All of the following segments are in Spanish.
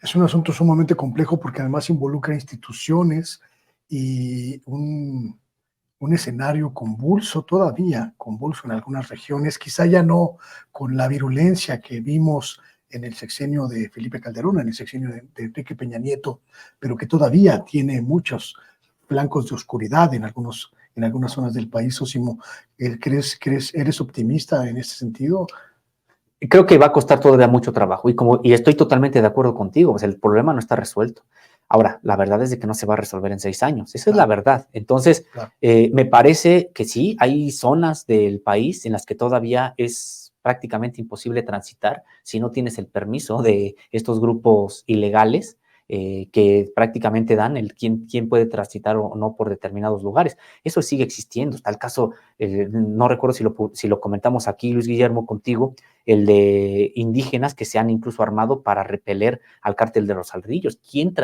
Es un asunto sumamente complejo porque además involucra instituciones y un escenario convulso todavía, convulso en algunas regiones, quizá ya no con la virulencia que vimos en el sexenio de Felipe Calderón, en el sexenio de Enrique Peña Nieto, pero que todavía tiene muchos flancos de oscuridad en algunas zonas del país. Sosimo, eres optimista en ese sentido? Creo que va a costar todavía mucho trabajo y estoy totalmente de acuerdo contigo, o sea, el problema no está resuelto. Ahora, la verdad es de que no se va a resolver en 6 años, esa es la verdad. Entonces, me parece que sí, hay zonas del país en las que todavía es prácticamente imposible transitar si no tienes el permiso de estos grupos ilegales que prácticamente dan quién puede transitar o no por determinados lugares. Eso sigue existiendo. Está el caso, no recuerdo si lo comentamos aquí, Luis Guillermo, contigo, el de indígenas que se han incluso armado para repeler al cártel de los ardillos. ¿Quién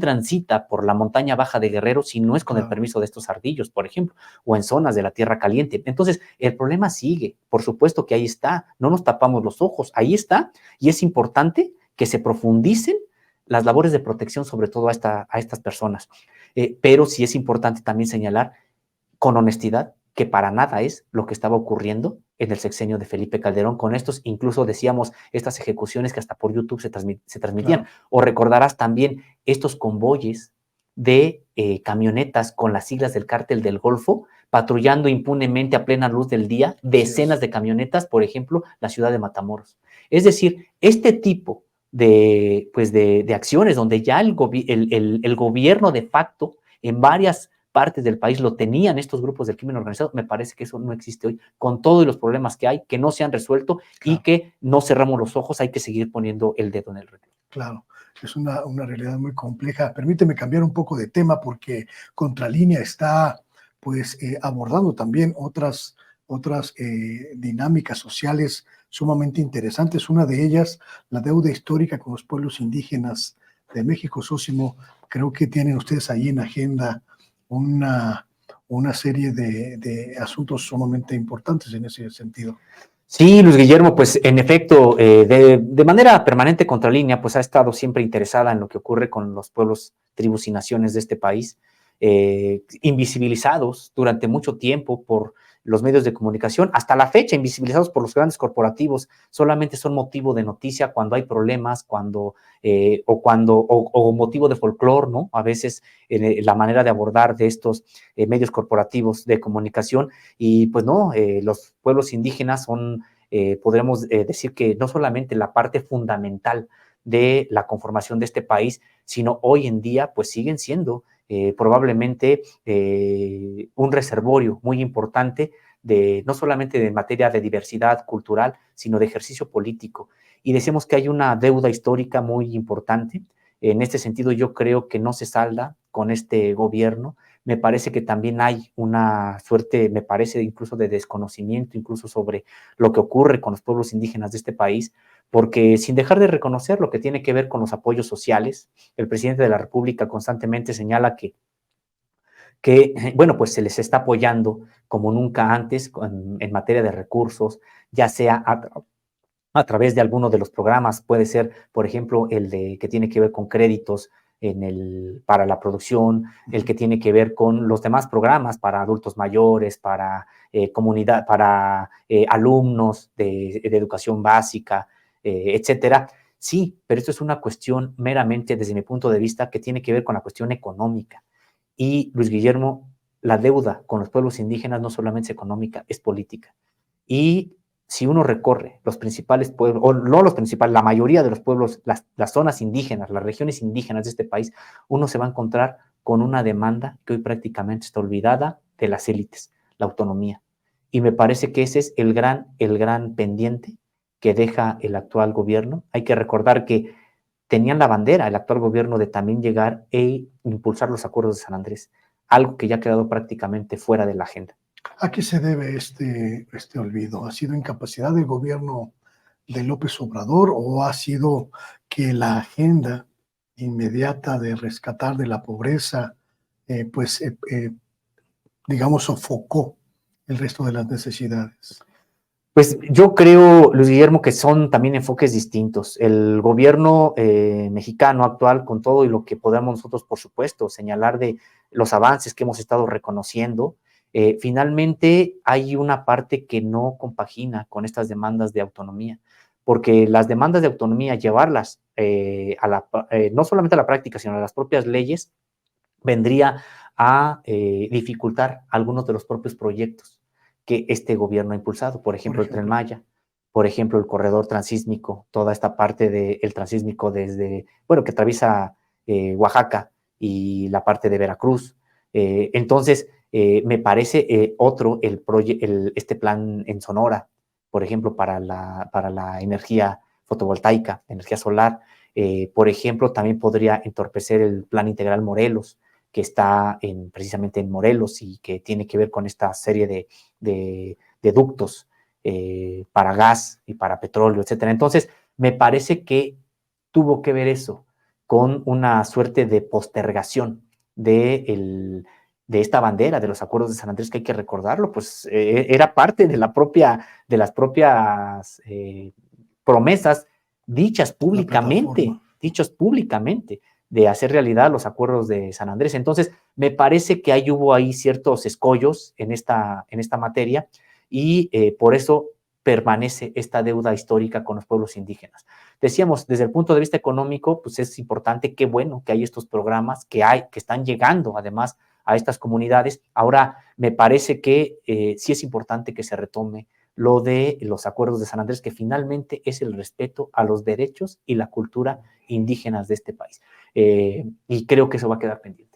transita por la montaña baja de Guerrero si no es con el permiso de estos ardillos, por ejemplo, o en zonas de la Tierra Caliente? Entonces, el problema sigue, por supuesto que ahí está, no nos tapamos los ojos, ahí está, y es importante que se profundicen las labores de protección, sobre todo a estas personas. Pero sí es importante también señalar con honestidad que para nada es lo que estaba ocurriendo en el sexenio de Felipe Calderón con estos, incluso decíamos, estas ejecuciones que hasta por YouTube se transmitían. Claro. O recordarás también estos convoyes de camionetas con las siglas del Cártel del Golfo, patrullando impunemente a plena luz del día, decenas de camionetas, por ejemplo, la ciudad de Matamoros. Es decir, este tipo de acciones donde ya el gobierno de facto en varias partes del país lo tenían estos grupos del crimen organizado, me parece que eso no existe hoy, con todos los problemas que hay, que no se han resuelto y que no cerramos los ojos, hay que seguir poniendo el dedo en el renglón. Claro, es una realidad muy compleja. Permíteme cambiar un poco de tema porque Contralínea está pues abordando también otras dinámicas sociales sumamente interesantes. Una de ellas, la deuda histórica con los pueblos indígenas de México. Sosimo, creo que tienen ustedes ahí en agenda una serie de asuntos sumamente importantes en ese sentido. Sí, Luis Guillermo, pues en efecto, de manera permanente Contralínea, pues ha estado siempre interesada en lo que ocurre con los pueblos, tribus y naciones de este país, invisibilizados durante mucho tiempo por los medios de comunicación, hasta la fecha invisibilizados por los grandes corporativos, solamente son motivo de noticia cuando hay problemas, o motivo de folclore, ¿no? A veces la manera de abordar de estos medios corporativos de comunicación, y pues no, los pueblos indígenas son, podríamos decir que no solamente la parte fundamental de la conformación de este país, sino hoy en día pues siguen siendo probablemente un reservorio muy importante no solamente en materia de diversidad cultural, sino de ejercicio político. Y decimos que hay una deuda histórica muy importante. En este sentido, yo creo que no se salda con este gobierno. Me parece que también hay una suerte, me parece incluso de desconocimiento, incluso sobre lo que ocurre con los pueblos indígenas de este país, porque sin dejar de reconocer lo que tiene que ver con los apoyos sociales, el presidente de la República constantemente señala que bueno, pues se les está apoyando como nunca antes en materia de recursos, ya sea a través de alguno de los programas, puede ser, por ejemplo, el que tiene que ver con créditos para la producción, el que tiene que ver con los demás programas para adultos mayores, para comunidad, para alumnos de educación básica, etcétera. Sí, pero esto es una cuestión meramente, desde mi punto de vista, que tiene que ver con la cuestión económica. Y, Luis Guillermo, la deuda con los pueblos indígenas no solamente es económica, es política. Y si uno recorre los principales pueblos, o no los principales, la mayoría de los pueblos, las zonas indígenas, las regiones indígenas de este país, uno se va a encontrar con una demanda que hoy prácticamente está olvidada de las élites, la autonomía. Y me parece que ese es el gran pendiente que deja el actual gobierno. Hay que recordar que tenían la bandera, el actual gobierno, de también llegar e impulsar los acuerdos de San Andrés, algo que ya ha quedado prácticamente fuera de la agenda. ¿A qué se debe este olvido? ¿Ha sido incapacidad del gobierno de López Obrador o ha sido que la agenda inmediata de rescatar de la pobreza, digamos, sofocó el resto de las necesidades? Pues yo creo, Luis Guillermo, que son también enfoques distintos. El gobierno mexicano actual, con todo y lo que podamos nosotros, por supuesto, señalar de los avances que hemos estado reconociendo, finalmente hay una parte que no compagina con estas demandas de autonomía, porque las demandas de autonomía, llevarlas no solamente a la práctica, sino a las propias leyes, vendría a dificultar algunos de los propios proyectos que este gobierno ha impulsado, por ejemplo, el Tren Maya, por ejemplo, el corredor transísmico, toda esta parte del transísmico desde, bueno, que atraviesa Oaxaca y la parte de Veracruz. Entonces, me parece este plan en Sonora, por ejemplo, para la energía fotovoltaica, energía solar. Por ejemplo, también podría entorpecer el Plan Integral Morelos, que está precisamente en Morelos y que tiene que ver con esta serie de ductos para gas y para petróleo, etcétera. Entonces, me parece que tuvo que ver eso con una suerte de postergación de esta bandera de los acuerdos de San Andrés, que hay que recordarlo, pues era parte de las propias promesas dichas públicamente, de hacer realidad los acuerdos de San Andrés. Entonces, me parece que hubo ahí ciertos escollos en esta materia y por eso permanece esta deuda histórica con los pueblos indígenas. Decíamos, desde el punto de vista económico, pues es importante, qué bueno que hay estos programas que están llegando además a estas comunidades. Ahora, me parece que sí es importante que se retome lo de los acuerdos de San Andrés, que finalmente es el respeto a los derechos y la cultura indígenas de este país. Y creo que eso va a quedar pendiente.